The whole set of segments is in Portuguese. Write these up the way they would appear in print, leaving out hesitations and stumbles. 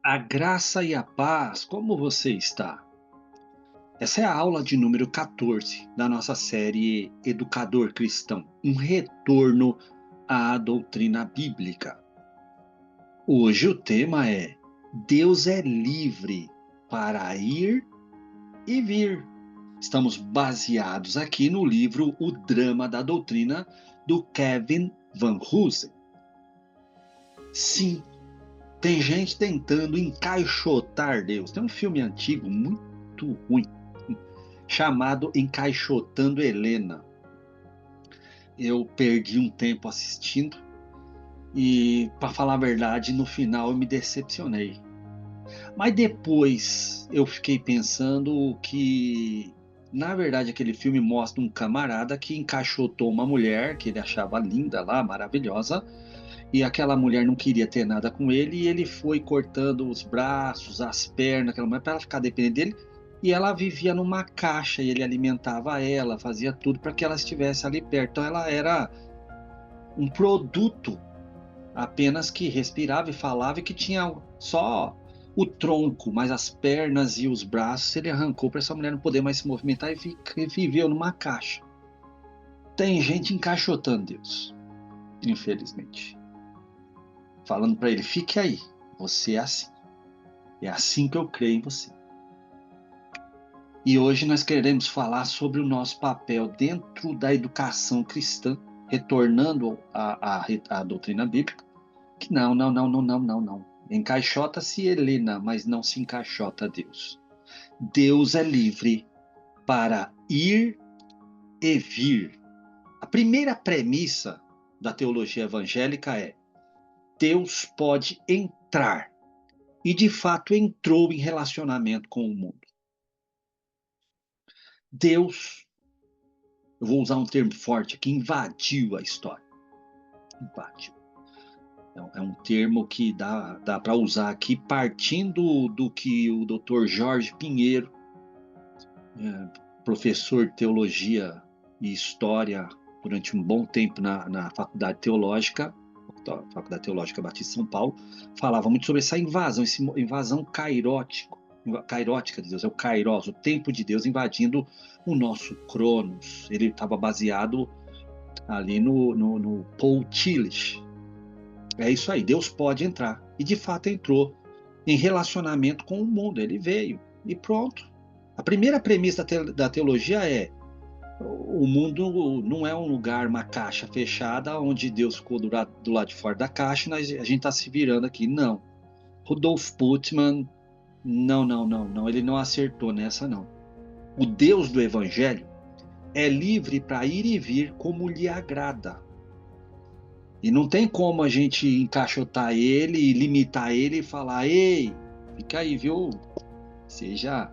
A graça e a paz, como você está? Essa é a aula de número 14 da nossa série Educador Cristão, um retorno à doutrina bíblica. Hoje o tema é Deus é livre para ir e vir. Estamos baseados aqui no livro O Drama da Doutrina, do Kevin Van Hoosen. Sim, tem gente tentando encaixotar Deus. Tem um filme antigo muito ruim chamado Encaixotando Helena. Eu perdi um tempo assistindo e, para falar a verdade, no final eu me decepcionei. Mas depois eu fiquei pensando que, na verdade, aquele filme mostra um camarada que encaixotou uma mulher que ele achava linda lá, maravilhosa, e aquela mulher não queria ter nada com ele, e ele foi cortando os braços, as pernas, aquela mulher, para ela ficar dependente dele, e ela vivia numa caixa, e ele alimentava ela, fazia tudo para que ela estivesse ali perto. Então ela era um produto apenas que respirava e falava e que tinha só o tronco, mas as pernas e os braços ele arrancou para essa mulher não poder mais se movimentar e viveu numa caixa. Tem gente encaixotando Deus, infelizmente. Falando para ele, fique aí, você é assim. É assim que eu creio em você. E hoje nós queremos falar sobre o nosso papel dentro da educação cristã, retornando à doutrina bíblica, que não. Encaixota-se Helena, mas não se encaixota Deus. Deus é livre para ir e vir. A primeira premissa da teologia evangélica é: Deus pode entrar. E de fato entrou em relacionamento com o mundo. Deus, eu vou usar um termo forte aqui, invadiu a história. Invadiu. É um termo que dá para usar aqui partindo do que o Dr. Jorge Pinheiro, professor de teologia e história durante um bom tempo na Faculdade Teológica Batista de São Paulo, falava muito sobre essa invasão, essa invasão cairótica de Deus, é o kairos, o tempo de Deus invadindo o nosso cronos. Ele estava baseado ali no Paul Tillich. É isso aí, Deus pode entrar. E de fato entrou em relacionamento com o mundo, ele veio e pronto. A primeira premissa da teologia é: o mundo não é um lugar, uma caixa fechada, onde Deus ficou do lado de fora da caixa e a gente está se virando aqui. Não. Rudolf Bultmann, não. Ele não acertou nessa, não. O Deus do Evangelho é livre para ir e vir como lhe agrada. E não tem como a gente encaixotar ele e limitar ele e falar: ei, fica aí, viu? Seja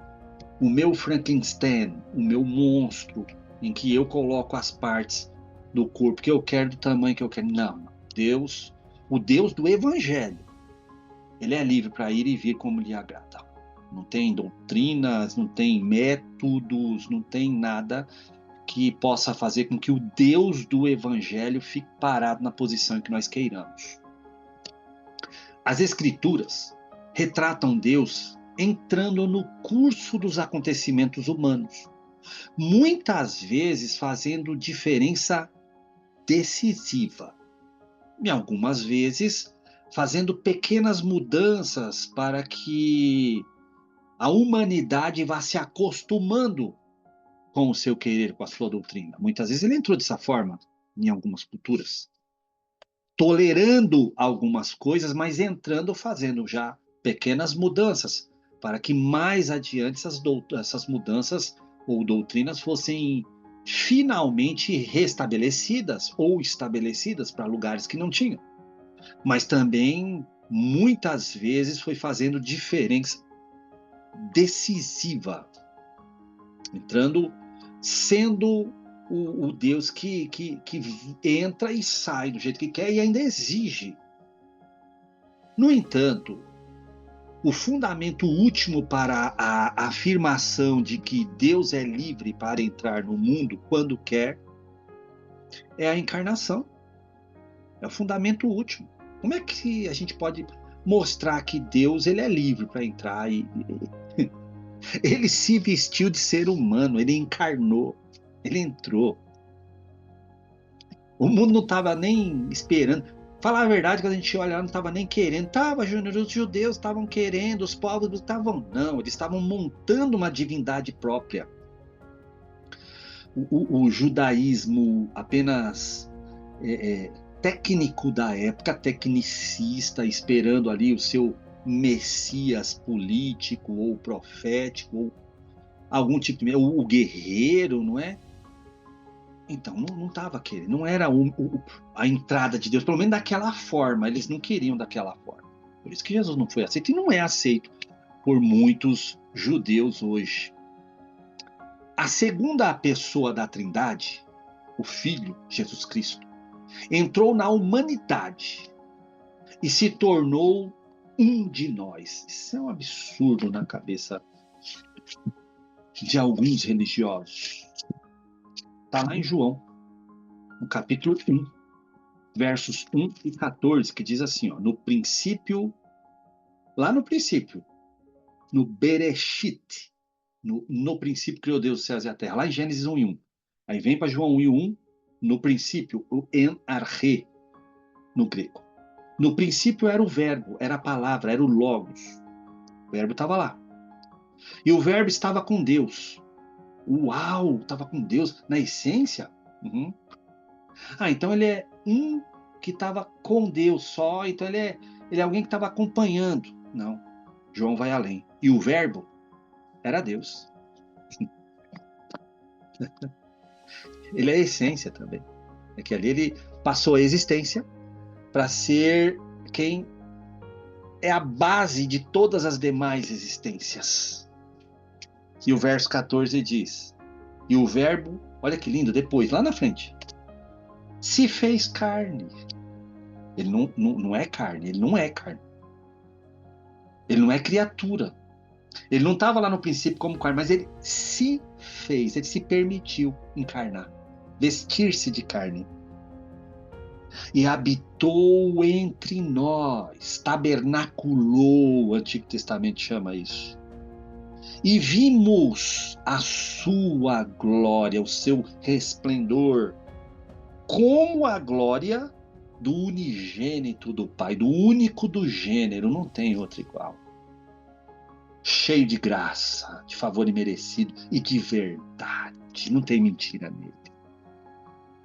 o meu Frankenstein, o meu monstro, em que eu coloco as partes do corpo que eu quero, do tamanho que eu quero. Não. Deus, o Deus do Evangelho, ele é livre para ir e vir como lhe agrada. Não tem doutrinas, não tem métodos, não tem nada que possa fazer com que o Deus do Evangelho fique parado na posição em que nós queiramos. As Escrituras retratam Deus entrando no curso dos acontecimentos humanos, muitas vezes fazendo diferença decisiva, e algumas vezes fazendo pequenas mudanças para que a humanidade vá se acostumando com o seu querer, com a sua doutrina. Muitas vezes ele entrou dessa forma em algumas culturas, tolerando algumas coisas, mas entrando, fazendo já pequenas mudanças, para que mais adiante essas mudanças ou doutrinas fossem finalmente restabelecidas ou estabelecidas para lugares que não tinham. Mas também, muitas vezes, foi fazendo diferença decisiva, entrando, sendo o Deus que entra e sai do jeito que quer e ainda exige. No entanto, o fundamento último para a afirmação de que Deus é livre para entrar no mundo quando quer é a encarnação. É o fundamento último. Como é que a gente pode mostrar que Deus ele é livre para entrar e ele se vestiu de ser humano, ele encarnou, ele entrou. O mundo não estava nem esperando. Falar a verdade, quando a gente olha lá, não estava nem querendo. Tava, Júnior, os judeus estavam querendo, os povos não estavam, não. Eles estavam montando uma divindade própria. O judaísmo apenas técnico da época, tecnicista, esperando ali o seu messias político ou profético, ou algum tipo de... o guerreiro, não é? Então, não estava querendo, não era a entrada de Deus, pelo menos daquela forma, eles não queriam daquela forma. Por isso que Jesus não foi aceito e não é aceito por muitos judeus hoje. A segunda pessoa da Trindade, o Filho, Jesus Cristo, entrou na humanidade e se tornou um de nós. Isso é um absurdo na cabeça de alguns religiosos. Está lá em João, no capítulo 1, versos 1 e 14, que diz assim, ó, no princípio, lá no princípio, no Bereshit, no princípio criou Deus os céus e a terra, lá em Gênesis 1 e 1. Aí vem para João 1 e 1, no princípio, o en arche, no grego. No princípio era o verbo, era a palavra, era o logos. O verbo estava lá. E o verbo estava com Deus. Uau, estava com Deus na essência? Uhum. Então ele é um que estava com Deus só, então ele é alguém que estava acompanhando. Não, João vai além. E o verbo era Deus. Ele é a essência também. É que ali ele passou a existência para ser quem é a base de todas as demais existências. E o verso 14 diz, e o verbo, olha que lindo, depois, lá na frente, se fez carne. Ele não é carne, ele não é carne. Ele não é criatura. Ele não estava lá no princípio como carne, mas ele se fez, ele se permitiu encarnar, vestir-se de carne. E habitou entre nós, tabernaculou, o Antigo Testamento chama isso. E vimos a sua glória, o seu resplendor, como a glória do unigênito do Pai, do único do gênero, não tem outro igual. Cheio de graça, de favor imerecido e de verdade, não tem mentira nele.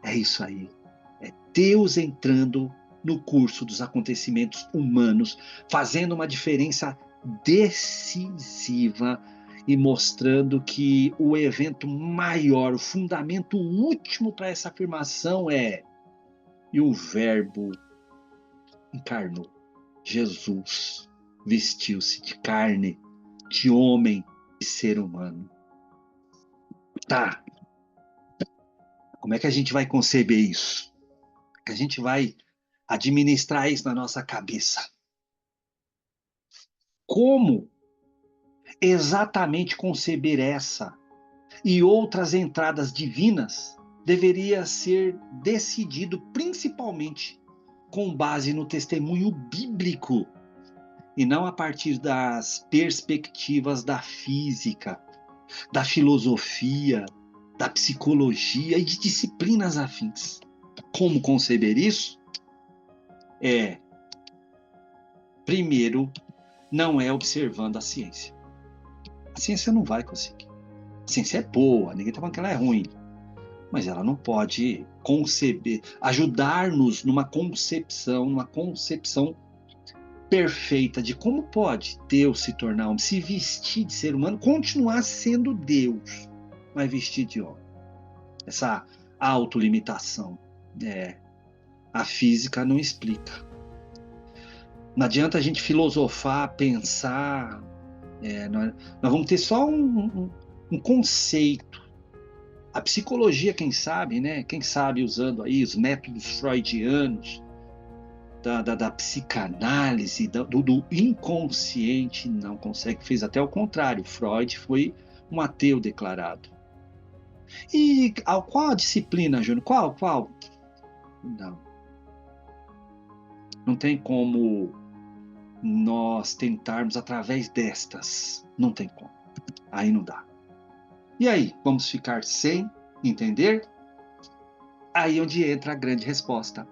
É isso aí. É Deus entrando no curso dos acontecimentos humanos, fazendo uma diferença decisiva e mostrando que o evento maior, o fundamento último para essa afirmação é: e o Verbo encarnou. Jesus vestiu-se de carne, de homem e ser humano. Tá. Como é que a gente vai conceber isso? Que a gente vai administrar isso na nossa cabeça? Como exatamente conceber essa e outras entradas divinas deveria ser decidido principalmente com base no testemunho bíblico e não a partir das perspectivas da física, da filosofia, da psicologia e de disciplinas afins. Como conceber isso? Primeiro, não é observando a ciência. A ciência não vai conseguir. A ciência é boa, ninguém está falando que ela é ruim, mas ela não pode conceber, ajudar-nos numa concepção perfeita de como pode Deus se tornar homem, se vestir de ser humano, continuar sendo Deus, mas vestir de homem. Essa autolimitação, a física não explica. Não adianta a gente filosofar, pensar, nós vamos ter só um conceito. A psicologia, quem sabe, né? Quem sabe usando aí os métodos freudianos, da psicanálise, do inconsciente, não consegue, fez até o contrário. Freud foi um ateu declarado. E qual a disciplina, Júnior? Qual? Não tem como nós tentarmos através destas. Não tem como. Aí não dá. E aí, vamos ficar sem entender? Aí onde entra a grande resposta.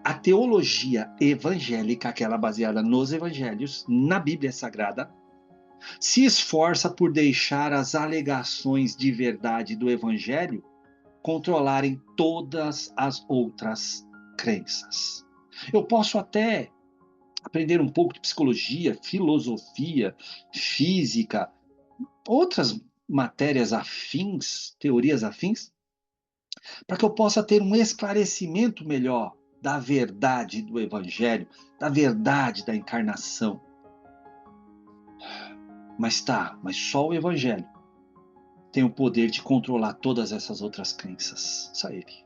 A teologia evangélica, aquela baseada nos evangelhos, na Bíblia Sagrada, se esforça por deixar as alegações de verdade do evangelho controlarem todas as outras crenças. Eu posso até aprender um pouco de psicologia, filosofia, física, outras matérias afins, teorias afins, para que eu possa ter um esclarecimento melhor da verdade do Evangelho, da verdade da encarnação. Mas só o Evangelho tem o poder de controlar todas essas outras crenças. Só ele.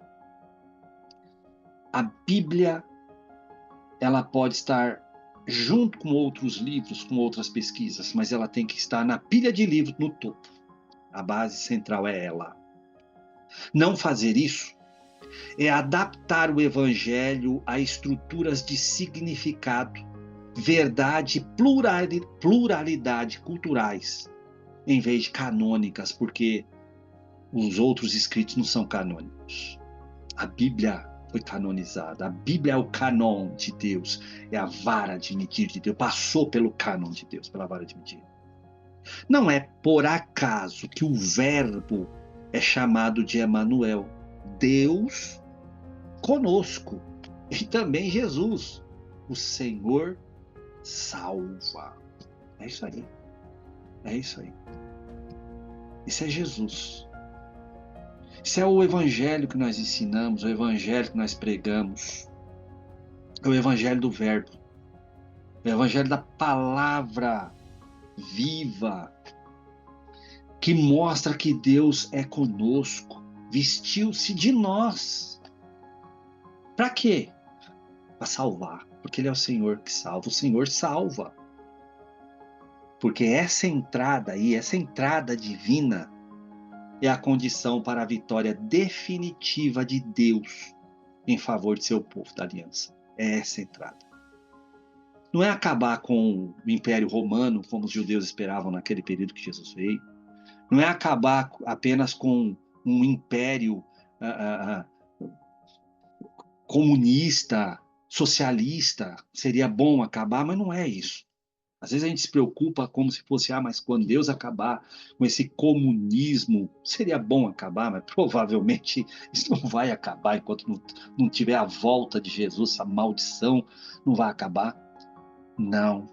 A Bíblia, ela pode estar junto com outros livros, com outras pesquisas, mas ela tem que estar na pilha de livros no topo. A base central é ela. Não fazer isso é adaptar o evangelho a estruturas de significado, verdade e pluralidade culturais, em vez de canônicas, porque os outros escritos não são canônicos. A Bíblia foi canonizada. A Bíblia é o canon de Deus, é a vara de medir de Deus, passou pelo canon de Deus, pela vara de medir. Não é por acaso que o verbo é chamado de Emanuel, Deus conosco, e também Jesus, o Senhor salva. É isso aí. É isso aí. Isso é Jesus. Isso é o evangelho que nós ensinamos, o evangelho que nós pregamos. É o evangelho do verbo. É o evangelho da palavra viva, que mostra que Deus é conosco, vestiu-se de nós. Para quê? Para salvar, porque Ele é o Senhor que salva. O Senhor salva. Porque essa entrada aí, essa entrada divina, é a condição para a vitória definitiva de Deus em favor de seu povo da aliança. É essa entrada. Não é acabar com o Império Romano, como os judeus esperavam naquele período que Jesus veio. Não é acabar apenas com um império comunista, socialista. Seria bom acabar, mas não é isso. Às vezes a gente se preocupa como se fosse, mas quando Deus acabar com esse comunismo, seria bom acabar, mas provavelmente isso não vai acabar enquanto não tiver a volta de Jesus, essa maldição não vai acabar. Não.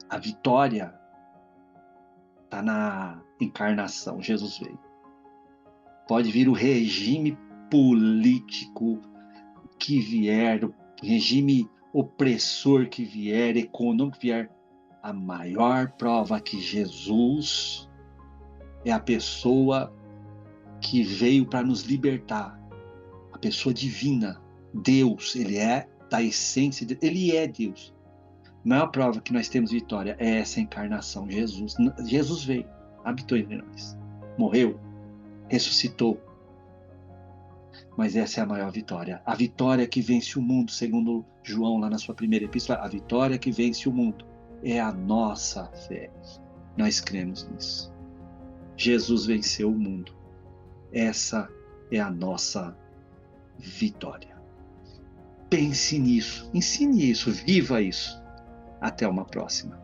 A vitória está na encarnação. Jesus veio. Pode vir o regime político que vier, o regime opressor que vier, econômico que vier. A maior prova que Jesus é a pessoa que veio para nos libertar. A pessoa divina. Deus, ele é da essência, ele é Deus. A maior prova que nós temos vitória é essa encarnação. Jesus veio, habitou entre nós. Morreu, ressuscitou. Mas essa é a maior vitória. A vitória que vence o mundo, segundo João lá na sua primeira epístola, a vitória que vence o mundo é a nossa fé. Nós cremos nisso. Jesus venceu o mundo. Essa é a nossa vitória. Pense nisso, ensine isso, viva isso. Até uma próxima.